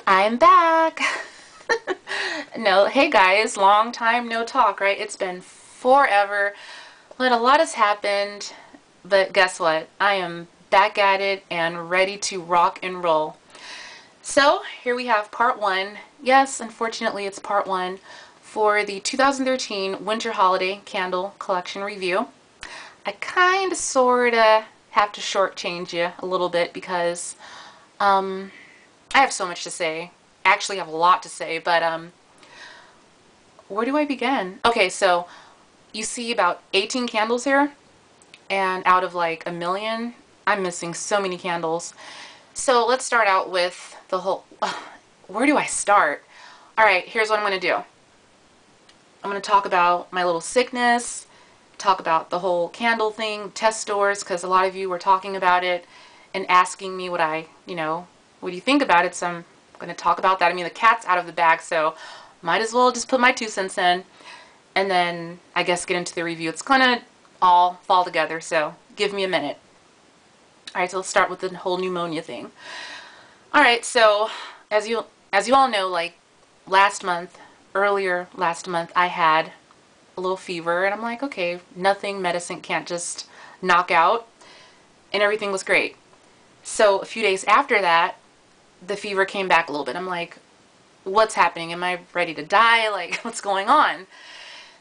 I'm back. No, hey guys, long time no talk, right? It's been forever, but a lot has happened. But guess what? I am back at it and ready to rock and roll. So here we have part one. Yes, unfortunately, it's part one for the 2013 Winter Holiday Candle Collection Review. I kind of, sort of have to shortchange you a little bit because I have so much to say. Actually, have a lot to say, but where do I begin? Okay, so you see about 18 candles here, and out of like a million, I'm missing so many candles. So let's start out with the whole, where do I start? All right, here's what I'm going to do. I'm going to talk about my little sickness, talk about the whole candle thing, test stores, because a lot of you were talking about it and asking me what what do you think about it? So I'm going to talk about that. I mean, the cat's out of the bag, so might as well just put my 2 cents in, and then I guess get into the review. It's going to all fall together, so give me a minute. Alright, so let's start with the whole pneumonia thing. Alright, so as you all know, like earlier last month, I had a little fever, and I'm like, okay, nothing medicine can't just knock out, and everything was great. So a few days after that, the fever came back a little bit. I'm like, what's happening? Am I ready to die? Like, what's going on?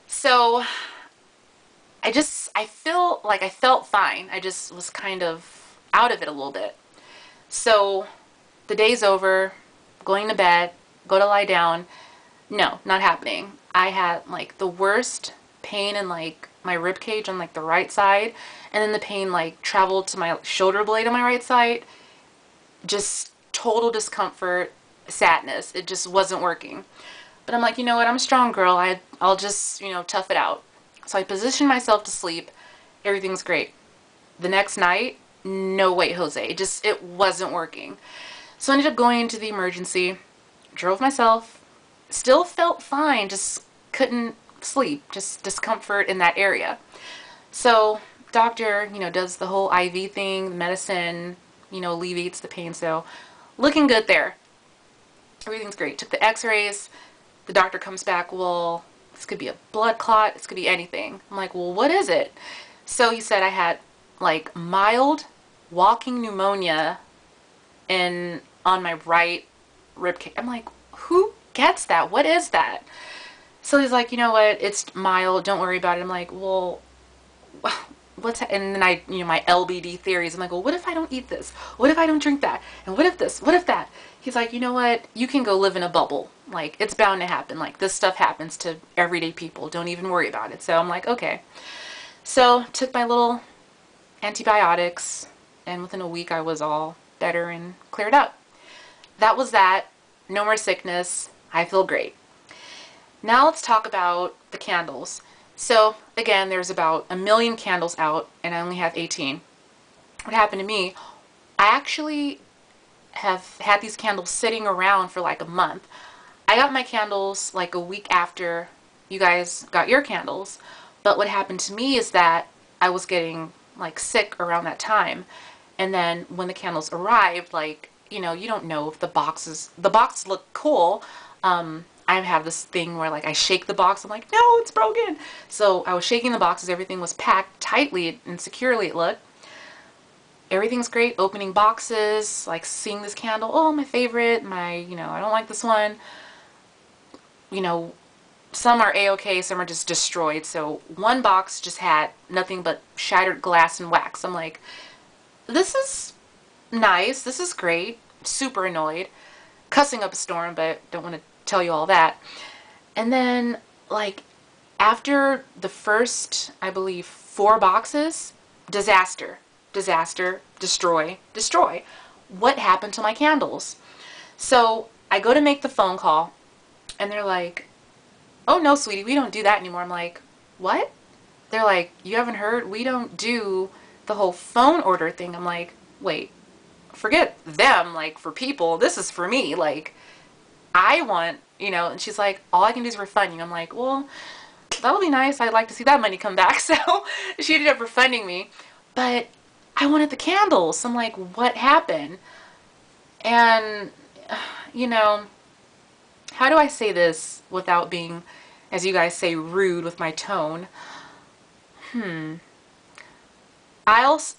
So I feel like I felt fine. I just was kind of out of it a little bit. So the day's over, going to bed, go to lie down. No, not happening. I had like the worst pain in like my rib cage on like the right side, and then the pain like traveled to my shoulder blade on my right side. Just total discomfort, sadness. It just wasn't working. But I'm like, you know what? I'm a strong girl. I'll just, tough it out. So I positioned myself to sleep. Everything's great. The next night, no wait, Jose. It wasn't working. So I ended up going into the emergency, drove myself, still felt fine, just couldn't sleep, just discomfort in that area. So doctor, does the whole IV thing, medicine, alleviates the pain. So looking good there. Everything's great. Took the x-rays. The doctor comes back, well, this could be a blood clot. This could be anything. I'm like, well, what is it? So he said I had like mild walking pneumonia on my right rib cage. I'm like, who gets that? What is that? So he's like, you know what? It's mild. Don't worry about it. I'm like, well, and then my LBD theories. I'm like, well, what if I don't eat this? What if I don't drink that? And what if this? What if that? He's like, you know what? You can go live in a bubble. Like, it's bound to happen. Like, this stuff happens to everyday people. Don't even worry about it. So I'm like, okay. So took my little antibiotics, and within a week I was all better and cleared up. That was that. No more sickness. I feel great. Now let's talk about the candles. So again, there's about a million candles out, and I only have 18. What happened to me, I actually have had these candles sitting around for like a month. I got my candles like a week after you guys got your candles, but what happened to me is that I was getting like sick around that time, and then when the candles arrived, like, you don't know if the boxes look cool. I have this thing where like I shake the box. I'm like, no, it's broken. So I was shaking the boxes. Everything was packed tightly and securely, it looked. Everything's great. Opening boxes, like seeing this candle. Oh, my favorite. I don't like this one. Some are a-okay, some are just destroyed. So one box just had nothing but shattered glass and wax. I'm like, this is nice. This is great. Super annoyed. Cussing up a storm, but don't want to tell you all that. And then like after the first, I believe, 4 boxes, disaster, destroy. What happened to my candles? So I go to make the phone call, and they're like, oh no, sweetie, we don't do that anymore. I'm like, what? They're like, you haven't heard? We don't do the whole phone order thing. I'm like, wait, forget them. Like, for people, this is for me. Like, I want, and she's like, all I can do is refund you. I'm like, well, that'll be nice. I'd like to see that money come back. So she ended up refunding me, but I wanted the candles. I'm like, what happened? And you know, how do I say this without being, as you guys say, rude with my tone?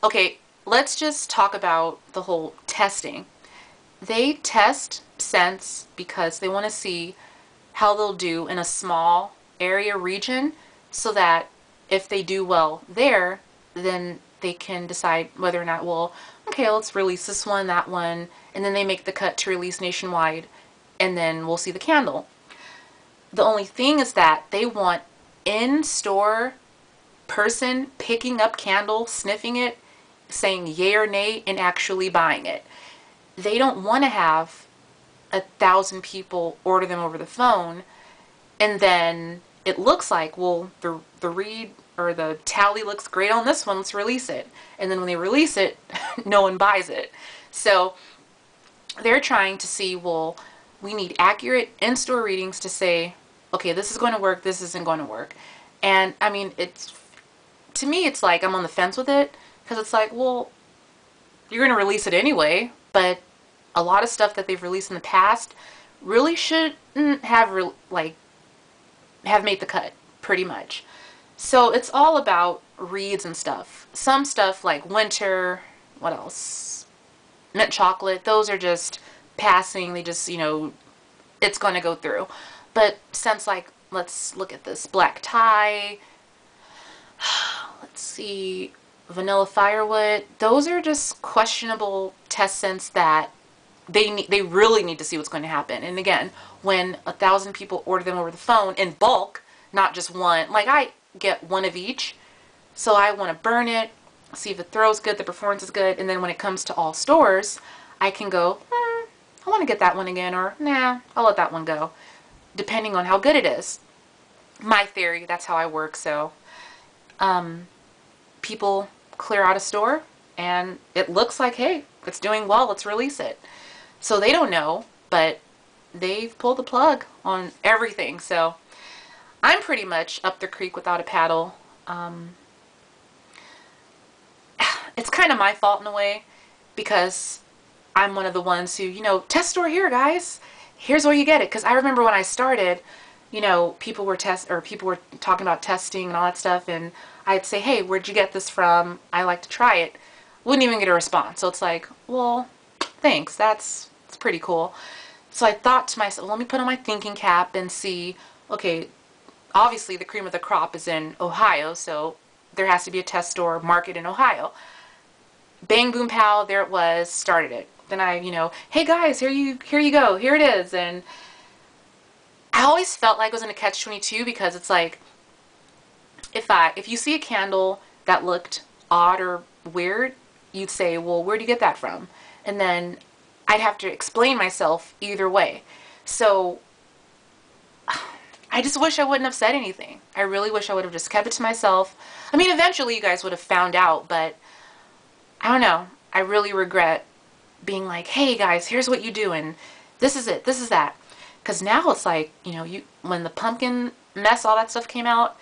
Okay, let's just talk about the whole testing. They test scents because they want to see how they'll do in a small area region, so that if they do well there, then they can decide whether or not, well, okay, let's release this one, that one, and then they make the cut to release nationwide, and then we'll see the candle. The only thing is that they want in-store person picking up candle, sniffing it, saying yay or nay, and actually buying it. They don't want to have 1,000 people order them over the phone, and then it looks like, well, the read or the tally looks great on this one, let's release it. And then when they release it, no one buys it. So they're trying to see, well, we need accurate in-store readings to say, okay, this is going to work, this isn't going to work. And I mean, to me, it's like I'm on the fence with it, because it's like, well, you're going to release it anyway, but a lot of stuff that they've released in the past really shouldn't have have made the cut, pretty much. So it's all about reads and stuff. Some stuff like winter, what else? Mint chocolate, those are just passing. They just, it's going to go through. But scents like, let's look at this, black tie, let's see, vanilla firewood, those are just questionable test scents that they really need to see what's going to happen. And again, when 1,000 people order them over the phone in bulk, not just one, like I get one of each, so I want to burn it, see if it throws good, the performance is good, and then when it comes to all stores, I can go, I want to get that one again, or nah, I'll let that one go, depending on how good it is. My theory, that's how I work. So people clear out a store and it looks like, hey, it's doing well, let's release it. So they don't know, but they've pulled the plug on everything. So I'm pretty much up the creek without a paddle. It's kind of my fault in a way, because I'm one of the ones who, test store here, guys. Here's where you get it. Because I remember when I started, people were talking about testing and all that stuff, and I'd say, hey, where'd you get this from? I like to try it. Wouldn't even get a response. So it's like, well, thanks. It's pretty cool. So I thought to myself, let me put on my thinking cap and see, okay, obviously the cream of the crop is in Ohio, so there has to be a test store market in Ohio. Bang, boom, pow, there it was, started it. Then I, hey guys, here you go, here it is. And I always felt like I was in a catch-22, because it's like, if you see a candle that looked odd or weird, you'd say, well, where'd you get that from? And then I'd have to explain myself either way. So I just wish I wouldn't have said anything. I really wish I would have just kept it to myself. I mean, eventually you guys would have found out, but I don't know. I really regret being like, hey guys, here's what you do, and this is it, this is that. Because now it's like, when the pumpkin mess, all that stuff came out,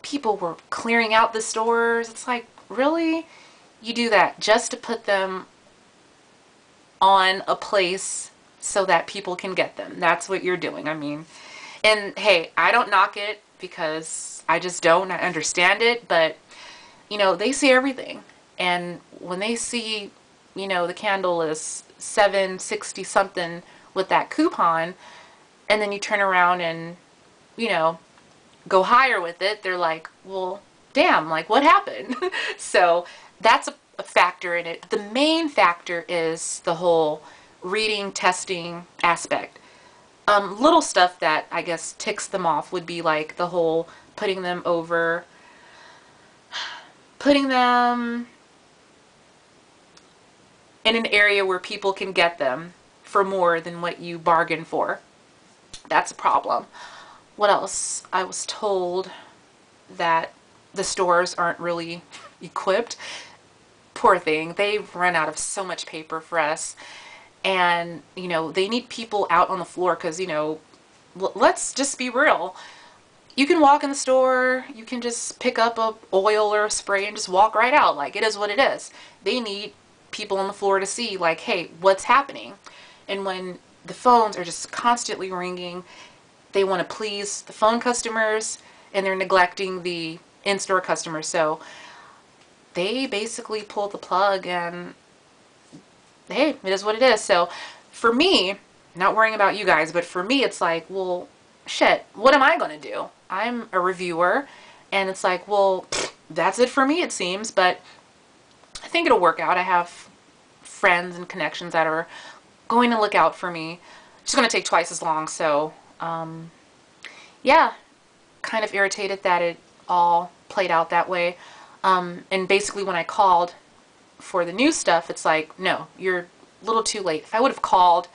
people were clearing out the stores. It's like, really? You do that just to put them on a place so that people can get them. That's what you're doing. I mean, and hey, I don't knock it, because I just don't. I understand it, but, they see everything. And when they see, the candle is $7.60 something with that coupon, and then you turn around and, go higher with it, they're like, well, damn, like, what happened? So that's a factor in it. The main factor is the whole reading, testing aspect. Little stuff that I guess ticks them off would be like the whole putting them in an area where people can get them for more than what you bargained for. That's a problem. What else? I was told that the stores aren't really equipped. Poor thing. They've run out of so much paper for us. And, they need people out on the floor, because, let's just be real. You can walk in the store, you can just pick up a oil or a spray and just walk right out. Like, it is what it is. They need people on the floor to see, like, hey, what's happening? And when the phones are just constantly ringing. They want to please the phone customers, and they're neglecting the in-store customers. So they basically pulled the plug, and hey, it is what it is. So for me, not worrying about you guys, but for me, it's like, well, shit, what am I going to do? I'm a reviewer, and it's like, well, that's it for me, it seems, but I think it'll work out. I have friends and connections that are going to look out for me. It's going to take twice as long, so yeah, kind of irritated that it all played out that way. And basically when I called for the new stuff, it's like, no, you're a little too late. If I would have called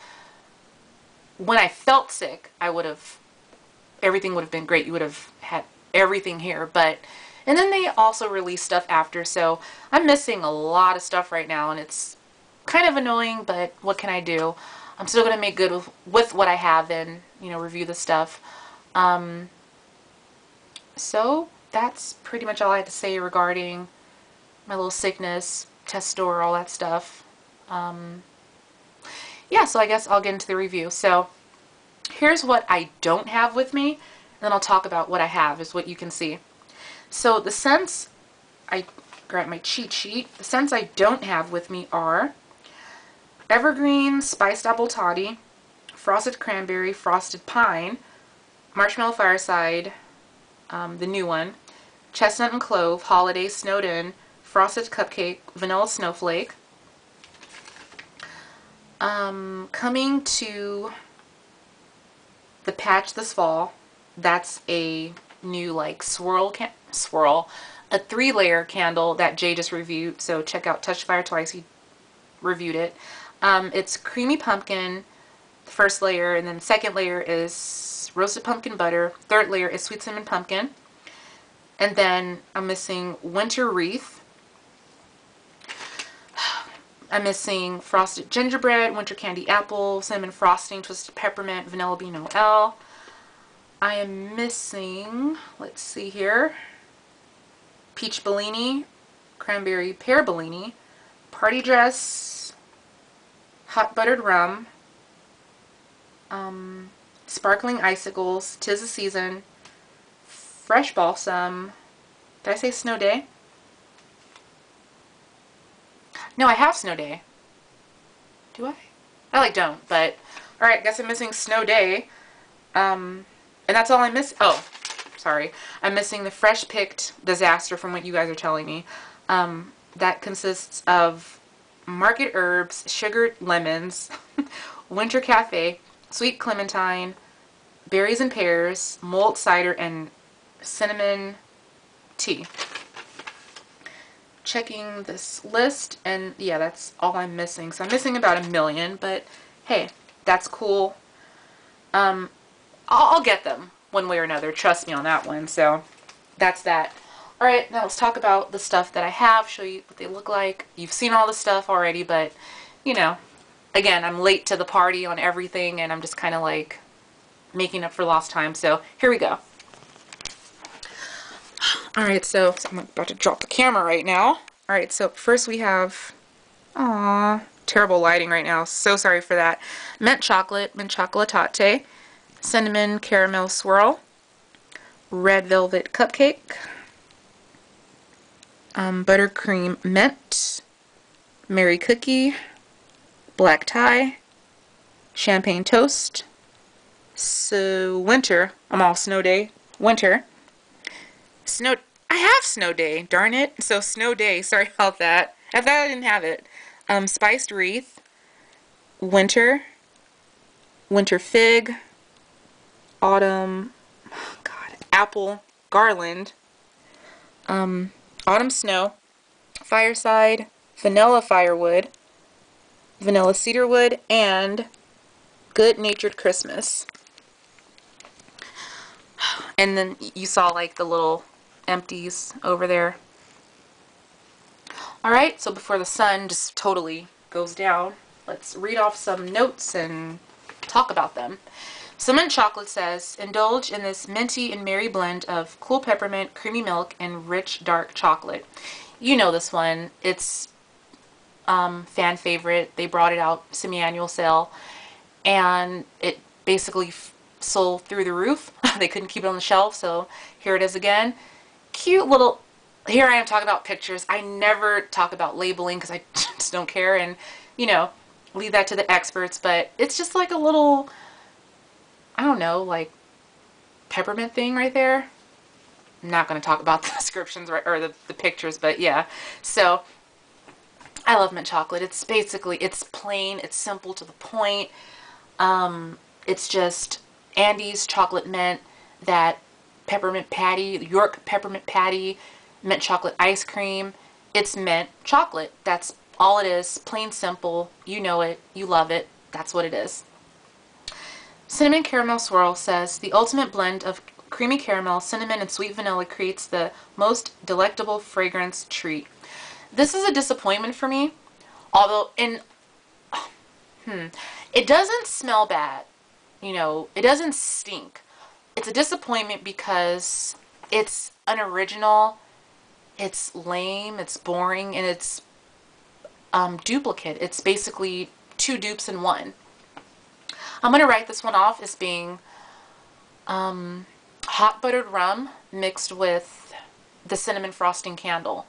when I felt sick, everything would have been great. You would have had everything here. And then they also release stuff after, so I'm missing a lot of stuff right now, and it's kind of annoying, but what can I do? I'm still going to make good with what I have and, review the stuff. So that's pretty much all I had to say regarding my little sickness, test store, all that stuff. Yeah, so I guess I'll get into the review. So here's what I don't have with me, and then I'll talk about what I have, is what you can see. So the scents, I grabbed my cheat sheet. The scents I don't have with me are Evergreen Spiced Apple Toddy, Frosted Cranberry, Frosted Pine, Marshmallow Fireside, the new one, Chestnut and Clove, Holiday Snowed In, Frosted Cupcake, Vanilla Snowflake. Coming to the patch this fall, that's a new like swirl, a 3-layer candle that Jay just reviewed, so check out Touch Fire Twice, he reviewed it. It's creamy pumpkin, the first layer, and then the second layer is roasted pumpkin butter, third layer is sweet cinnamon pumpkin, and then I'm missing winter wreath, I'm missing frosted gingerbread, winter candy apple, cinnamon frosting, twisted peppermint, vanilla bean Noel. I am missing, let's see here, peach Bellini, cranberry pear Bellini, party dress, hot buttered rum, sparkling icicles, 'tis the season, fresh balsam. Did I say snow day? No, I have snow day. Do I? I don't, but alright, guess I'm missing snow day. And that's all I miss. Oh, sorry. I'm missing the fresh picked disaster from what you guys are telling me. That consists of market herbs, sugared lemons, winter cafe, sweet clementine, berries and pears, malt cider, and cinnamon tea. Checking this list, and yeah, that's all I'm missing. So I'm missing about 1 million, but hey, that's cool. I'll get them one way or another, trust me on that one. So that's that. Alright, now let's talk about the stuff that I have, show you what they look like. You've seen all the stuff already, but again, I'm late to the party on everything, and I'm just kind of like making up for lost time. So here we go. Alright, so I'm about to drop the camera right now. Alright, so first we have, aww, terrible lighting right now, so sorry for that. Mint chocolate, mint chocolatate, cinnamon caramel swirl, red velvet cupcake, buttercream mint, Mary cookie, black tie, champagne toast, so winter, I'm all snow day, winter, snow, I have snow day, darn it, so snow day, sorry about that, I thought I didn't have it, spiced wreath, winter, winter fig, autumn, oh God, apple garland, autumn snow, fireside, vanilla firewood, vanilla cedarwood, and good natured Christmas. And then you saw like the little empties over there. Alright, so before the sun just totally goes down, let's read off some notes and talk about them. So mint chocolate says, indulge in this minty and merry blend of cool peppermint, creamy milk, and rich dark chocolate. You know this one. It's fan favorite. They brought it out semi-annual sale. and it basically sold through the roof. They couldn't keep it on the shelf, so here it is again. Cute little, here I am talking about pictures. I never talk about labeling because I just don't care, and you know, leave that to the experts, but it's just like a little, I don't know, like peppermint thing right there. I'm not going to talk about the descriptions or the pictures, but yeah. So I love mint chocolate. It's basically, it's plain, it's simple to the point. It's just Andy's chocolate mint, that peppermint patty, York peppermint patty, mint chocolate ice cream. It's mint chocolate. That's all it is. Plain simple. You know it. You love it. That's what it is. Cinnamon Caramel Swirl says, the ultimate blend of creamy caramel, cinnamon, and sweet vanilla creates the most delectable fragrance treat. This is a disappointment for me, although it doesn't smell bad. You know, it doesn't stink. It's a disappointment because it's unoriginal, it's lame, it's boring, and it's duplicate. It's basically two dupes in one. I'm going to write this one off as being hot buttered rum mixed with the cinnamon frosting candle.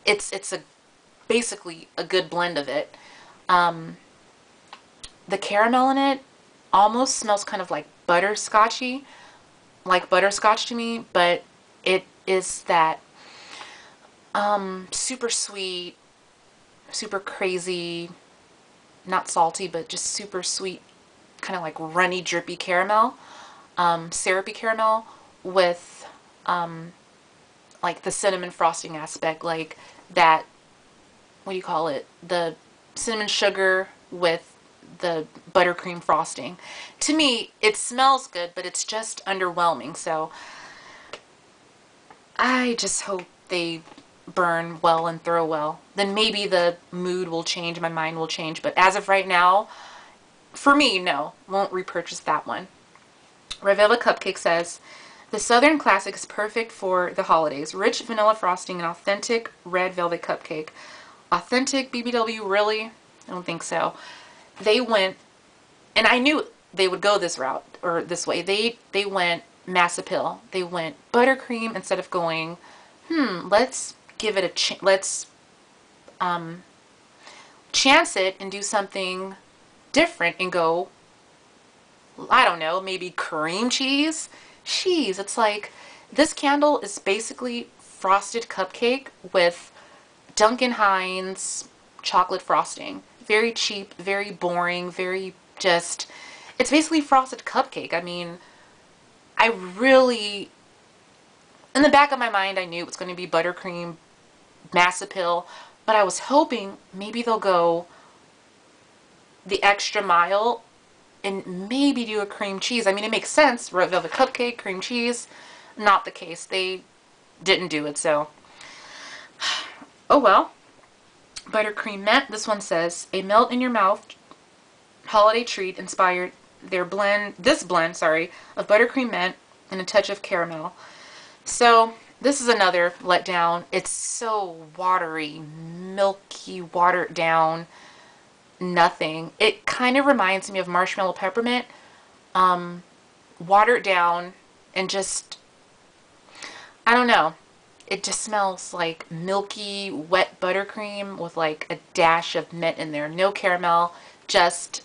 It's basically a good blend of it. The caramel in it almost smells kind of like butterscotchy, like butterscotch to me, but it is that super sweet, super crazy, not salty, but just super sweet, kind of like runny, drippy caramel, syrupy caramel with like the cinnamon frosting aspect, like that, what do you call it, the cinnamon sugar with the buttercream frosting. To me, it smells good, but it's just underwhelming. So I just hope they burn well and throw well. Then maybe the mood will change, my mind will change. But as of right now, for me, no, won't repurchase that one. Red Velvet Cupcake says, the Southern Classic is perfect for the holidays. Rich vanilla frosting and authentic red velvet cupcake. Authentic BBW, really? I don't think so. They went, and I knew they would go this route, or this way. They went mass appeal. They went buttercream instead of going, let's give it a let's chance it and do something different and go, I don't know, maybe cream cheese? Cheese. It's like, this candle is basically frosted cupcake with Duncan Hines chocolate frosting. Very cheap, very boring, very just, it's basically frosted cupcake. I mean, I really, in the back of my mind, I knew it was going to be buttercream, mass appeal, but I was hoping maybe they'll go the extra mile and maybe do a cream cheese. I mean, it makes sense. Red velvet cupcake, cream cheese. Not the case. They didn't do it, so. Oh well. Buttercream mint. This one says, a melt in your mouth holiday treat inspired this blend, of buttercream mint and a touch of caramel. So this is another letdown. It's so watery, milky, watered down, nothing. It kind of reminds me of marshmallow peppermint, watered down, and just, I don't know. It just smells like milky, wet buttercream with like a dash of mint in there. No caramel, just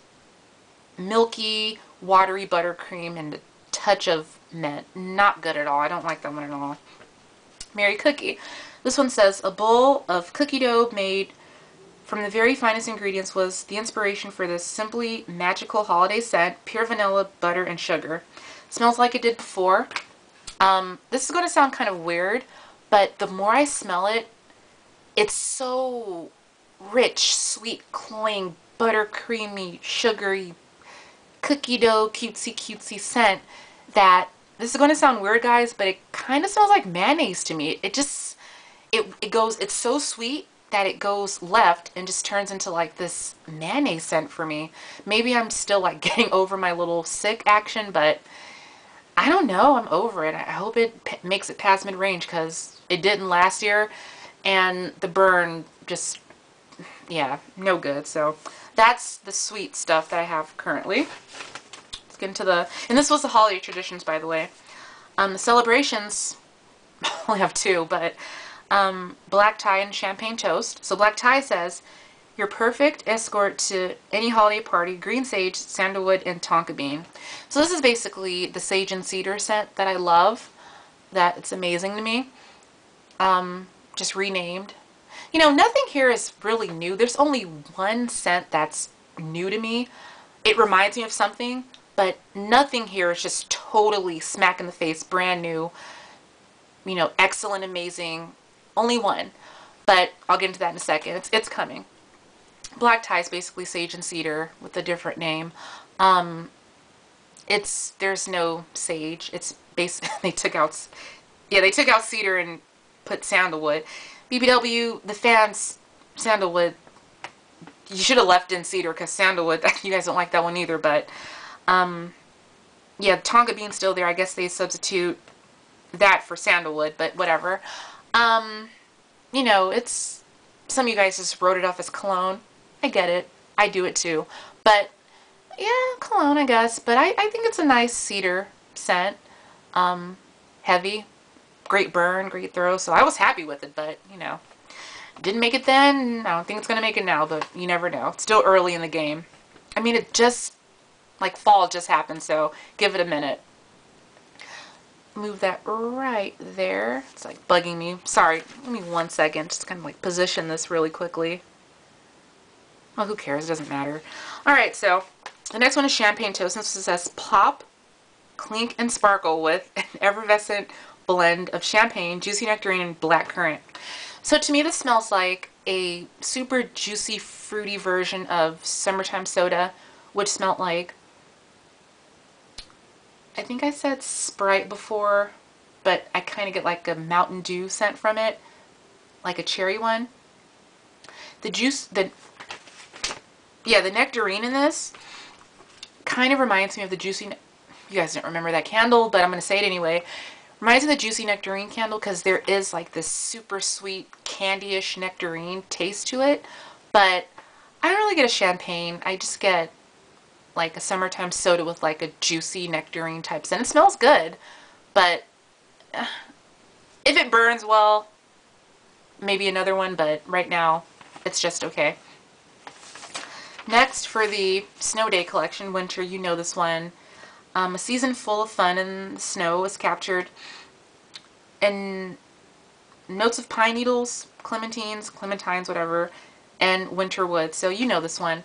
milky, watery buttercream and a touch of mint. Not good at all. I don't like that one at all. Merry Cookie. This one says, a bowl of cookie dough made from the very finest ingredients was the inspiration for this simply magical holiday scent, pure vanilla, butter, and sugar. Smells like it did before. This is going to sound kind of weird, but the more I smell it, it's so rich, sweet, cloying, buttercreamy, sugary, cookie dough, cutesy scent that, this is going to sound weird, guys, but it kind of smells like mayonnaise to me. It just, it goes, it's so sweet that it goes left and just turns into like this mayonnaise scent for me. Maybe I'm still like getting over my little sick action, but I don't know. I'm over it. I hope it makes it past mid-range because it didn't last year and the burn just, yeah, no good. So that's the sweet stuff that I have currently. Let's get into the, and this was the holiday traditions, by the way. The celebrations, I only have two, but black tie and champagne toast. So black tie says, your perfect escort to any holiday party, green sage, sandalwood, and tonka bean. So this is basically the sage and cedar scent that I love. That it's amazing to me. Just renamed. You know, nothing here is really new. There's only one scent that's new to me. It reminds me of something, but nothing here is just totally smack in the face, brand new, you know, excellent, amazing. Only one, but I'll get into that in a second. It's coming. Black tie is basically sage and cedar with a different name. There's no sage. It's basically they took out cedar and put sandalwood. BBW, the fans, sandalwood. You should have left in cedar because sandalwood. You guys don't like that one either, but yeah, tonka bean's still there. I guess they substitute that for sandalwood, but whatever. You know, it's some of you guys just wrote it off as cologne. I get it. I do it too. But yeah, cologne, I guess. But I think it's a nice cedar scent. Heavy, great burn, great throw. So I was happy with it, but you know, didn't make it then. I don't think it's gonna make it now, but you never know. It's still early in the game. I mean, it just like fall just happened, so give it a minute. Move that right there. It's like bugging me. Sorry, give me 1 second. Just kind of like position this really quickly. Well, who cares? It doesn't matter. Alright, so the next one is champagne toast. This says pop, clink, and sparkle with an effervescent blend of champagne, juicy nectarine, and blackcurrant. So to me, this smells like a super juicy, fruity version of summertime soda, which smelled like, I think I said Sprite before, but I kind of get like a Mountain Dew scent from it, like a cherry one. The nectarine in this kind of reminds me of the juicy, you guys don't remember that candle, but I'm going to say it anyway. Reminds me of the juicy nectarine candle because there is like this super sweet candy-ish nectarine taste to it, but I don't really get a champagne. I just get like a summertime soda with like a juicy nectarine type scent. It smells good, but if it burns well, maybe another one, but right now it's just okay. Next, for the Snow Day collection, winter, you know this one. A season full of fun in the snow is captured in notes of pine needles, clementines, whatever, and winter wood. So you know this one.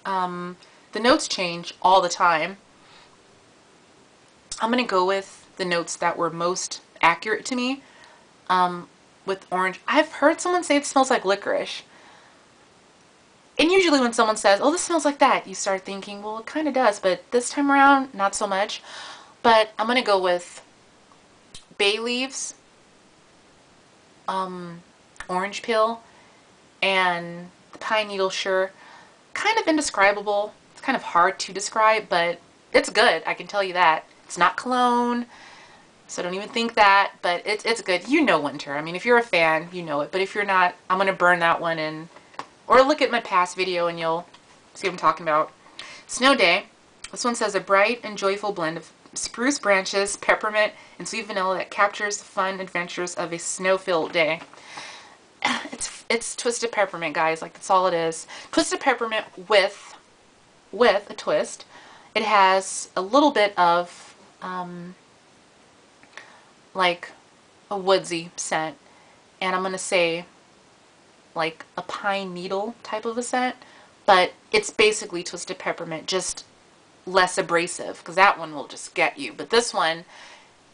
The notes change all the time. I'm going to go with the notes that were most accurate to me. With orange. I've heard someone say it smells like licorice. And usually when someone says, oh, this smells like that, you start thinking, well, it kind of does, but this time around, not so much. But I'm going to go with bay leaves, orange peel, and the pine needle, sure. Kind of indescribable. It's kind of hard to describe, but it's good, I can tell you that. It's not cologne, so don't even think that, but it's good. You know winter. I mean, if you're a fan, you know it, but if you're not, I'm going to burn that one in. Or look at my past video and you'll see what I'm talking about. Snow Day. This one says a bright and joyful blend of spruce branches, peppermint, and sweet vanilla that captures the fun adventures of a snow-filled day. It's twisted peppermint, guys. Like, that's all it is. Twisted peppermint with a twist. It has a little bit of like a woodsy scent, and I'm gonna say like a pine needle type of a scent, but it's basically twisted peppermint, just less abrasive, because that one will just get you. But this one,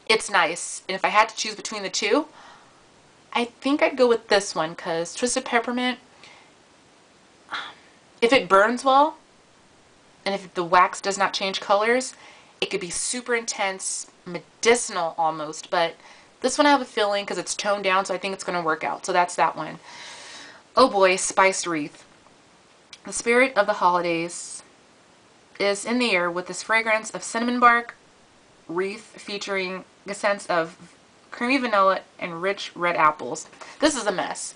it's nice, and if I had to choose between the two, I think I'd go with this one, because twisted peppermint, if it burns well, and if the wax does not change colors, it could be super intense, medicinal almost, but this one I have a feeling, because it's toned down, so I think it's going to work out. So that's that one. Oh boy, spiced wreath. The spirit of the holidays is in the air with this fragrance of cinnamon bark wreath featuring a sense of creamy vanilla and rich red apples. This is a mess.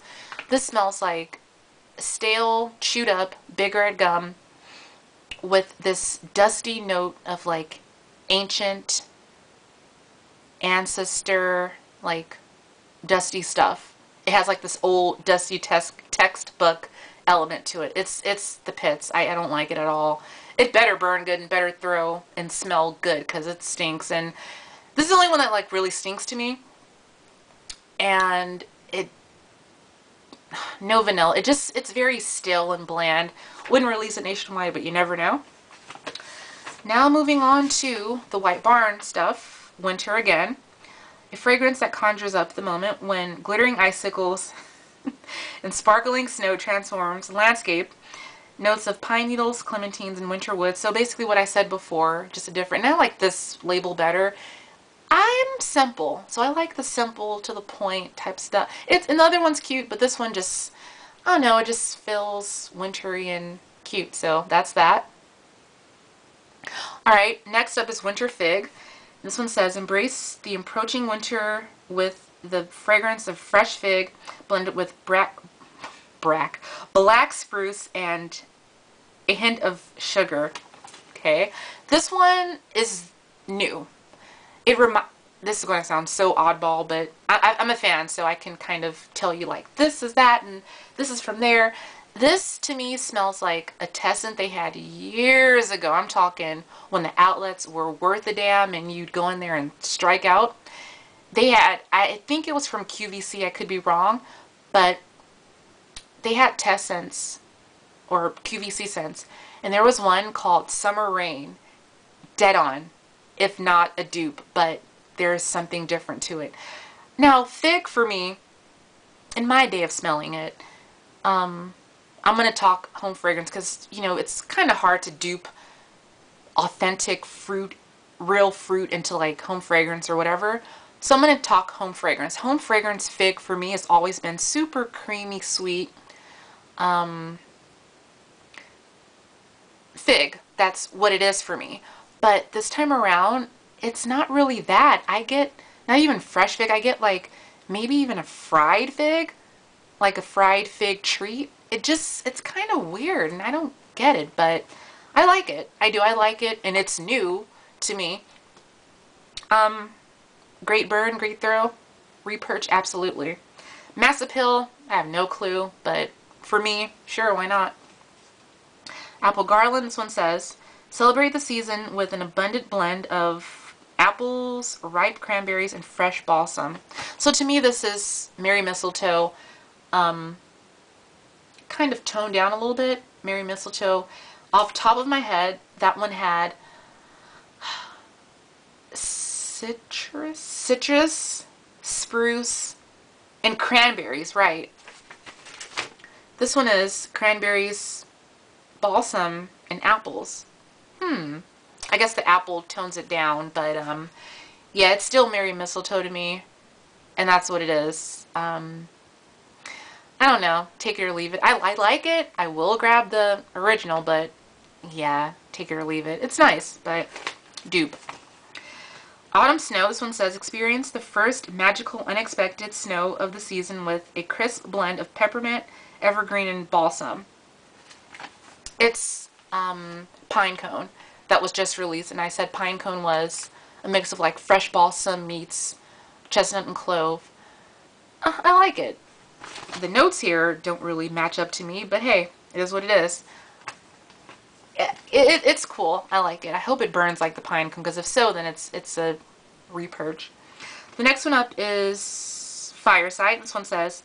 This smells like stale, chewed up, big red gum with this dusty note of like ancient ancestor, like dusty stuff. It has like this old dusty textbook element to it. It's the pits. I don't like it at all. It better burn good and better throw and smell good because it stinks. And this is the only one that like really stinks to me. And it, no vanilla. It's very stale and bland. Wouldn't release it nationwide, but you never know. Now moving on to the White Barn stuff. Winter again. A fragrance that conjures up the moment when glittering icicles and sparkling snow transforms landscape. Notes of pine needles, clementines, and winter wood. So basically what I said before, just a different. And I like this label better. I'm simple, so I like the simple to the point type stuff. And the other one's cute, but this one just, I don't know, it just feels wintry and cute. So that's that. All right, next up is Winter Fig. This one says, embrace the approaching winter with the fragrance of fresh fig blended with black spruce and a hint of sugar. Okay, this one is new. This is going to sound so oddball, but I'm a fan, so I can kind of tell you like this is that and this is from there. This to me smells like a Tessent they had years ago. I'm talking when the outlets were worth a damn and you'd go in there and strike out. They had, I think it was from QVC, I could be wrong, but they had Tessents or QVC scents, and there was one called Summer Rain. Dead on, if not a dupe, but there's something different to it. Now, fig for me, in my day of smelling it, I'm going to talk home fragrance because, you know, it's kind of hard to dupe authentic fruit, real fruit into like home fragrance or whatever. So I'm going to talk home fragrance. Home fragrance fig for me has always been super creamy, sweet. Fig, that's what it is for me. But this time around, it's not really that. I get not even fresh fig. I get like maybe even a fried fig, like a fried fig treat. It's kind of weird and I don't get it, but I like it. I do. I like it, and it's new to me. Great burn, great throw. Repurch, absolutely. Mass appeal, I have no clue, but for me, sure, why not? Apple garland, this one says, celebrate the season with an abundant blend of apples, ripe cranberries, and fresh balsam. So to me, this is Merry Mistletoe, kind of toned down a little bit. Merry Mistletoe. Off top of my head, that one had citrus, spruce, and cranberries, right. This one is cranberries, balsam, and apples. I guess the apple tones it down, but yeah, it's still Merry Mistletoe to me, and that's what it is. I don't know, take it or leave it. I like it. I will grab the original, but yeah, take it or leave it. It's nice, but dupe. Autumn snow, this one says, experience the first magical, unexpected snow of the season with a crisp blend of peppermint, evergreen, and balsam. It's pine cone that was just released, and I said pine cone was a mix of like fresh balsam meets chestnut and clove. I like it. The notes here don't really match up to me, but hey, it is what it is. It's cool. I like it. I hope it burns like the pine cone, because if so, then it's a repurge. The next one up is Fireside. This one says,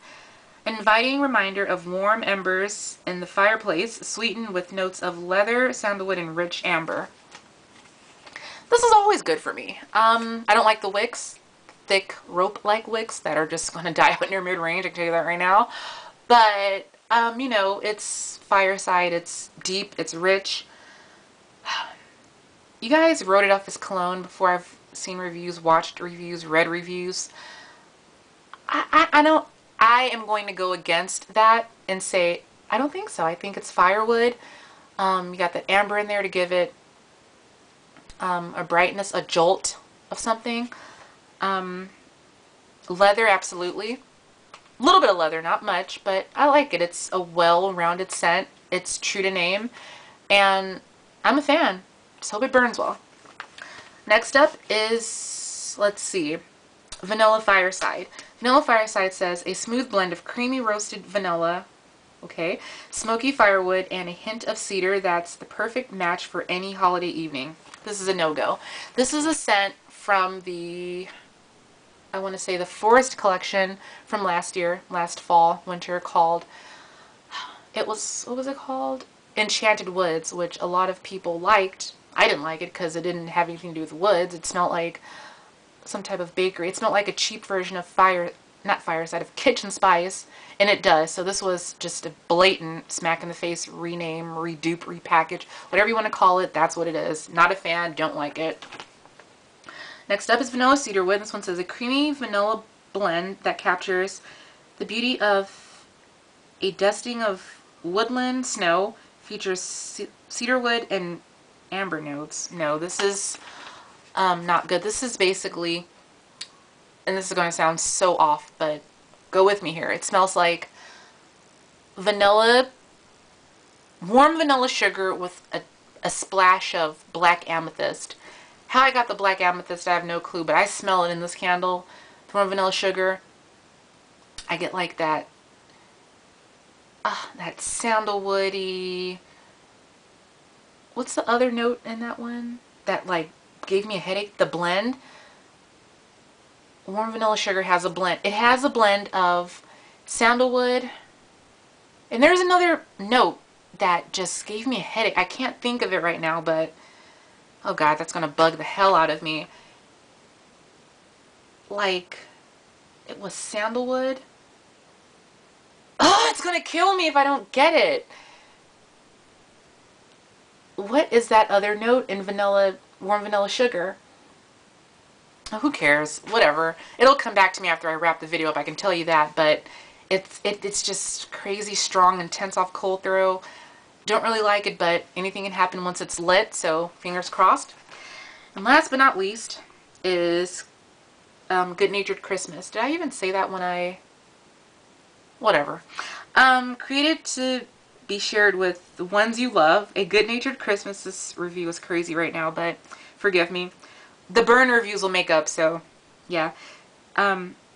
an inviting reminder of warm embers in the fireplace, sweetened with notes of leather, sandalwood, and rich amber. This is always good for me. I don't like the wicks, thick rope-like wicks that are just going to die out in your mid-range. I can tell you that right now. But, you know, it's Fireside. It's deep. It's rich. You guys wrote it off as cologne before I've seen reviews, watched reviews, read reviews. I am going to go against that and say, I don't think so. I think it's firewood. You got that amber in there to give it a brightness, a jolt of something. Leather, absolutely. A little bit of leather, not much, but I like it. It's a well-rounded scent. It's true to name, and I'm a fan. Just hope it burns well. Next up is, let's see, Vanilla Fireside. Vanilla Fireside says a smooth blend of creamy roasted vanilla, okay, smoky firewood, and a hint of cedar that's the perfect match for any holiday evening. This is a no-go. This is a scent from the, I want to say the Forest collection from last year, last fall, winter, called, it was, what was it called? Enchanted Woods, which a lot of people liked. I didn't like it because it didn't have anything to do with woods. It smelled like some type of bakery. It smelled like a cheap version of not Fireside, of Kitchen Spice, and it does. So this was just a blatant smack in the face rename, redupe, repackage, whatever you want to call it. That's what it is. Not a fan, don't like it. Next up is Vanilla Cedarwood. This one says a creamy vanilla blend that captures the beauty of a dusting of woodland snow, features cedarwood and amber notes. No, this is not good. This is basically, and this is going to sound so off, but go with me here. It smells like vanilla, warm vanilla sugar with a splash of black amethyst. How I got the black amethyst, I have no clue, but I smell it in this candle. The warm vanilla sugar, I get like that, that sandalwoody, what's the other note in that one that like gave me a headache? The blend. Warm vanilla sugar has a blend. It has a blend of sandalwood, and there's another note that just gave me a headache. I can't think of it right now, but oh god, that's gonna bug the hell out of me. Like, it was sandalwood. Oh, it's gonna kill me if I don't get it. What is that other note in vanilla, warm vanilla sugar? Oh, who cares? Whatever. It'll come back to me after I wrap the video up, I can tell you that, but it's just crazy strong, intense off cold throw. Don't really like it, but anything can happen once it's lit, so fingers crossed. And last but not least is Good Natured Christmas. Did I even say that when I... Whatever. Created to be shared with the ones you love. A Good Natured Christmas. This review is crazy right now, but forgive me. The burn reviews will make up, so yeah.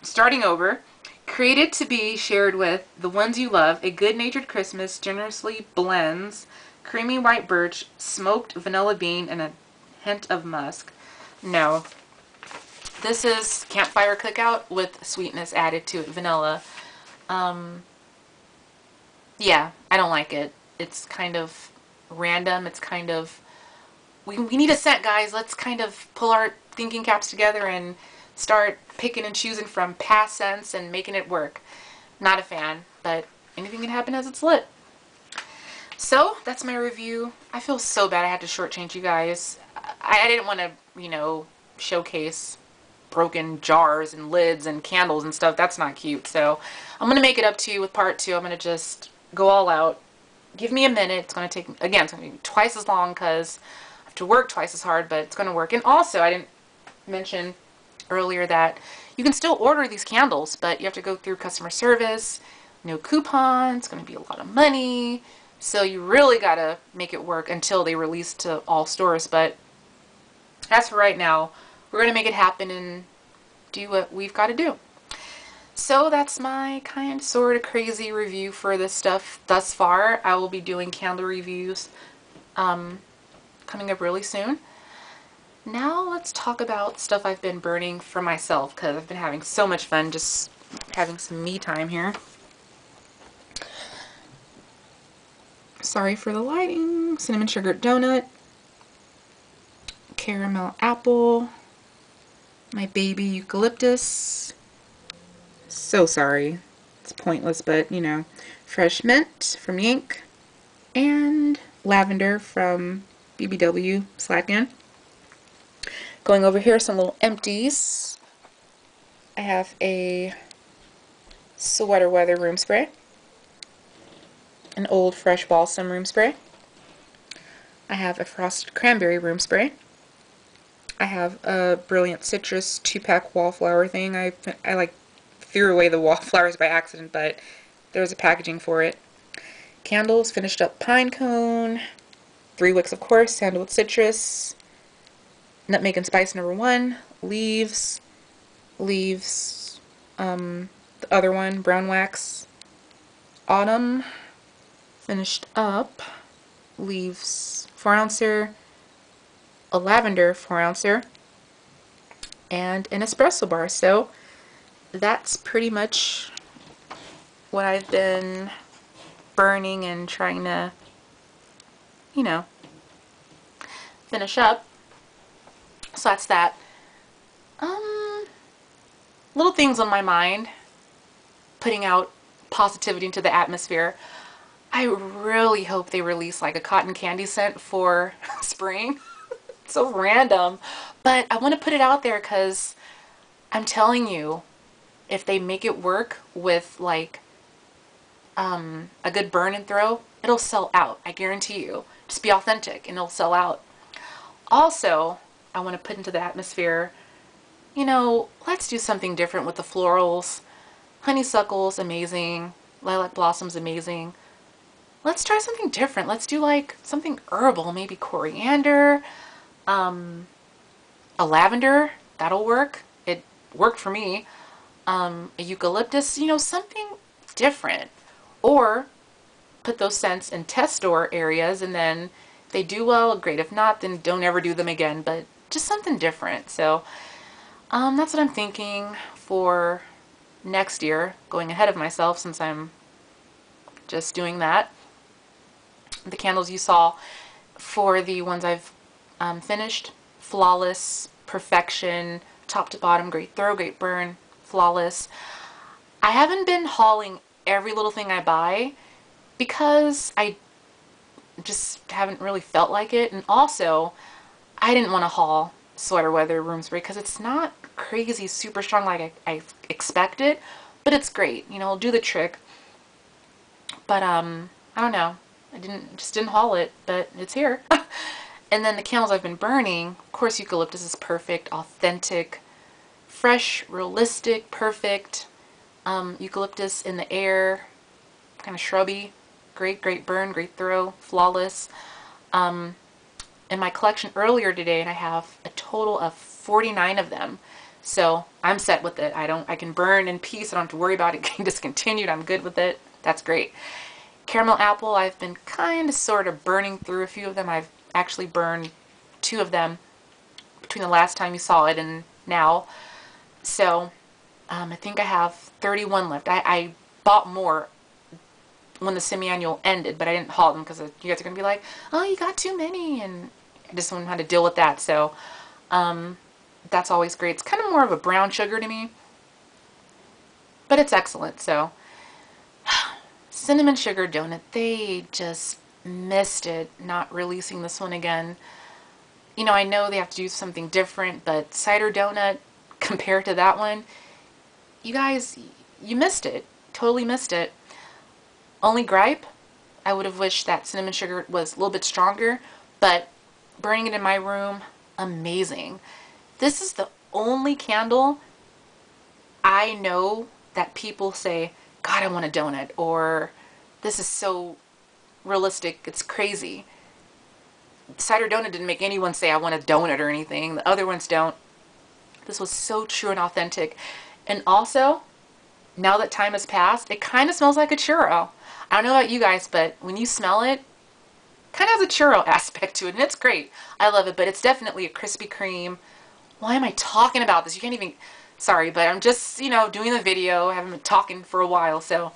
Starting over. Created to be shared with the ones you love, A Good Natured Christmas generously blends creamy white birch, smoked vanilla bean, and a hint of musk. No. This is campfire cookout with sweetness added to it, vanilla. Yeah, I don't like it. It's kind of random. It's kind of... We need a scent, guys. Let's kind of pull our thinking caps together and start picking and choosing from past scents and making it work. Not a fan, but anything can happen as it's lit. So, that's my review. I feel so bad I had to shortchange you guys. I didn't want to, you know, showcase broken jars and lids and candles and stuff. That's not cute. So, I'm going to make it up to you with part 2. I'm going to just go all out. Give me a minute. It's going to take, again, it's going to be twice as long because I have to work twice as hard, but it's going to work. And also, I didn't mention earlier that you can still order these candles, but you have to go through customer service, no coupons, it's going to be a lot of money, so you really got to make it work until they release to all stores. But as for right now, we're going to make it happen and do what we've got to do. So that's my kind sort of crazy review for this stuff thus far. I will be doing candle reviews coming up really soon. Now let's talk about stuff I've been burning for myself, because I've been having so much fun just having some me time here. Sorry for the lighting. Cinnamon sugar donut, caramel apple, my baby eucalyptus. So sorry. It's pointless, but you know. Fresh mint from Yank, and lavender from BBW Slatkin. Going over here, some little empties. I have a Sweater Weather room spray, an Old Fresh Balsam room spray. I have a Frosted Cranberry room spray. I have a Brilliant Citrus 2-pack wallflower thing. I like threw away the wallflowers by accident, but there was a packaging for it. Candles, finished up pine cone, 3 wicks of course, sandalwood citrus, nutmeg and spice #1, leaves, the other one, brown wax, autumn, finished up, leaves, 4-ouncer, a lavender 4-ouncer, and an espresso bar. So that's pretty much what I've been burning and trying to, you know, finish up. So that's that. Little things on my mind, putting out positivity into the atmosphere. I really hope they release like a cotton candy scent for spring. So random, but I want to put it out there because I'm telling you, if they make it work with like a good burn and throw, it'll sell out. I guarantee you. Just be authentic and it'll sell out. Also, I want to put into the atmosphere, you know, let's do something different with the florals. Honeysuckle's amazing. Lilac blossom's amazing. Let's try something different. Let's do like something herbal, maybe coriander, a lavender, that'll work. It worked for me. A eucalyptus, you know, something different. Or put those scents in test store areas, and then if they do well, great. If not, then don't ever do them again, but just something different. So that's what I'm thinking for next year, going ahead of myself since I'm just doing that. The candles you saw for the ones I've finished, flawless, perfection, top to bottom, great throw, great burn, flawless. I haven't been hauling every little thing I buy because I just haven't really felt like it, and also I didn't want to haul Sweater Weather Room Spray because it's not crazy super strong like I expected, but it's great, you know, it'll do the trick. But I don't know, I just didn't haul it, but it's here. And then the candles I've been burning, of course, eucalyptus is perfect, authentic, fresh, realistic, perfect. Eucalyptus in the air, kind of shrubby, great burn, great throw, flawless. In my collection earlier today, and I have a total of 49 of them. So I'm set with it. I can burn in peace. I don't have to worry about it getting discontinued. I'm good with it. That's great. Caramel apple, I've been kind of sort of burning through a few of them. I've actually burned 2 of them between the last time you saw it and now. So I think I have 31 left. I bought more when the semi-annual ended, but I didn't haul them because you guys are going to be like, oh, you got too many, and I just don't know how to deal with that. So that's always great. It's kind of more of a brown sugar to me, but it's excellent. So cinnamon sugar donut, they just missed it not releasing this one again. You know, I know they have to do something different, but cider donut compared to that one, you guys, you missed it. Totally missed it. Only gripe, I would have wished that cinnamon sugar was a little bit stronger, but burning it in my room, amazing. This is the only candle I know that people say, God, I want a donut, or this is so realistic, it's crazy. Cider donut didn't make anyone say I want a donut or anything. The other ones don't. This was so true and authentic. And also, now that time has passed, it kind of smells like a churro. I don't know about you guys, but when you smell it, kind of has a churro aspect to it, and it's great. I love it, but it's definitely a Krispy Kreme. Why am I talking about this? You can't even, sorry, but I'm just, you know, doing the video. I haven't been talking for a while, so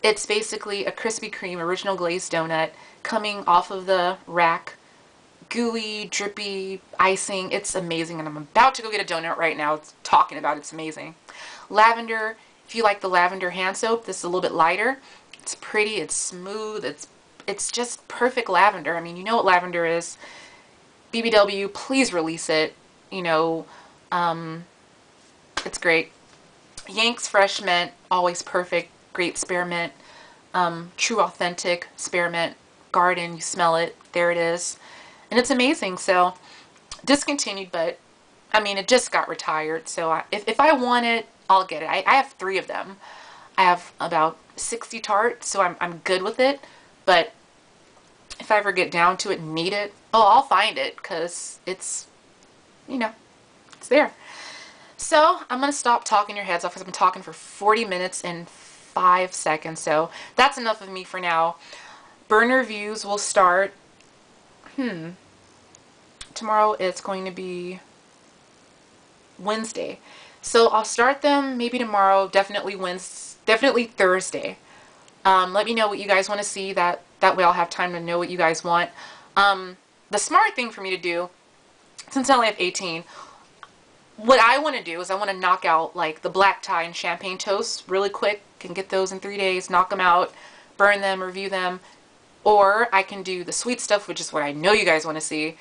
it's basically a Krispy Kreme original glazed donut coming off of the rack. Gooey, drippy, icing. It's amazing, and I'm about to go get a donut right now. It's talking about it's amazing. Lavender, if you like the lavender hand soap, this is a little bit lighter. It's pretty, it's smooth, it's just perfect lavender. I mean, you know what lavender is. BBW, please release it. You know, it's great. Yank's Fresh Mint, always perfect. Great spearmint. True authentic spearmint. Garden, you smell it. There it is. And it's amazing. So, discontinued, but I mean, it just got retired. So, if I want it, I'll get it. I have 3 of them. I have about 60 Tarte, so I'm good with it. But if I ever get down to it and need it, oh, I'll find it, because it's, you know, it's there. So I'm going to stop talking your heads off, because I've been talking for 40 minutes and 5 seconds. So that's enough of me for now. Burn reviews will start, tomorrow it's going to be Wednesday. So I'll start them maybe tomorrow, definitely Wednesday, definitely Thursday. Let me know what you guys want to see. That way I'll have time to know what you guys want. The smart thing for me to do, since I only have 18, what I want to do is I want to knock out like the black tie and champagne toast really quick. Can get those in 3 days, knock them out, burn them, review them. Or I can do the sweet stuff, which is what I know you guys want to see,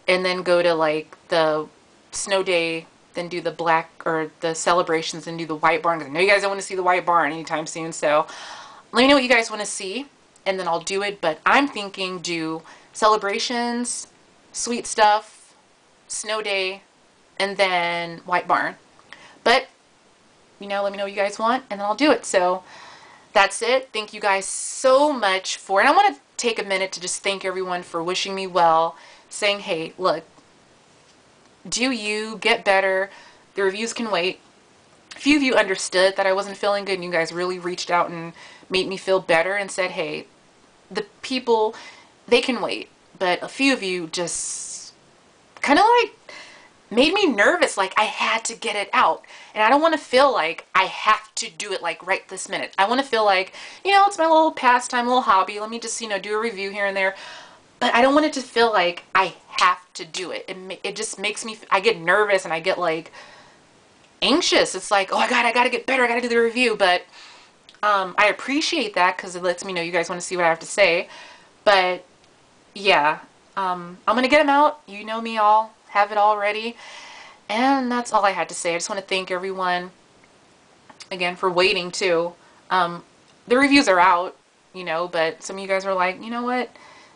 and then go to like the snow day, then do the black or the celebrations, and do the white barn. I know you guys don't want to see the white barn anytime soon, so let me know what you guys want to see, and then I'll do it. But I'm thinking do celebrations, sweet stuff, snow day, and then white barn. But, you know, let me know what you guys want, and then I'll do it. So that's it. Thank you guys so much for, and I want to take a minute to just thank everyone for wishing me well, saying, hey, look, do you get better? The reviews can wait. A few of you understood that I wasn't feeling good, and you guys really reached out and made me feel better and said, hey, the people, they can wait. But a few of you just kind of like made me nervous, like I had to get it out. And I don't want to feel like I have to do it like right this minute. I want to feel like, you know, it's my little pastime, little hobby. Let me just, you know, do a review here and there. But I don't want it to feel like I have to do it. It just makes me, I get nervous and I get like anxious. It's like, oh my God, I got to get better. I got to do the review. But I appreciate that, because it lets me know you guys want to see what I have to say. But yeah, I'm going to get them out. You know me, all have it all ready. And that's all I had to say. I just want to thank everyone again for waiting too. The reviews are out, you know, but some of you guys are like, you know what?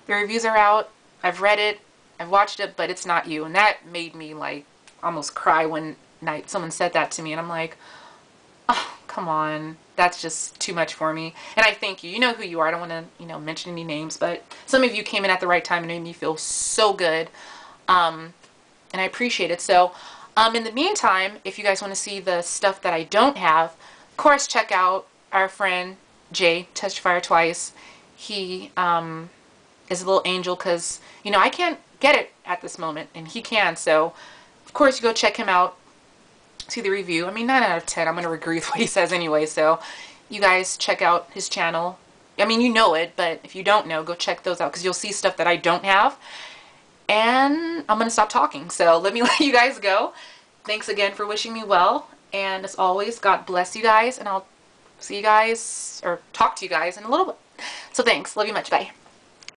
The reviews are out. I've read it. I've watched it, but it's not you. And that made me like almost cry when someone said that to me. And I'm like, oh, come on. That's just too much for me. And I thank you. You know who you are. I don't want to, you know, mention any names, but some of you came in at the right time and made me feel so good. And I appreciate it. So, in the meantime, if you guys want to see the stuff that I don't have, of course, check out our friend Jay, Touched Fire Twice. He is a little angel, because, you know, I can't get it at this moment, and he can. So, of course, you go check him out, see the review. I mean, 9 out of 10, I'm going to agree with what he says anyway. So, you guys check out his channel. I mean, you know it, but if you don't know, go check those out, because you'll see stuff that I don't have. And I'm going to stop talking. So let me let you guys go. Thanks again for wishing me well. And as always, God bless you guys. And I'll see you guys, or talk to you guys in a little bit. So thanks. Love you much. Bye.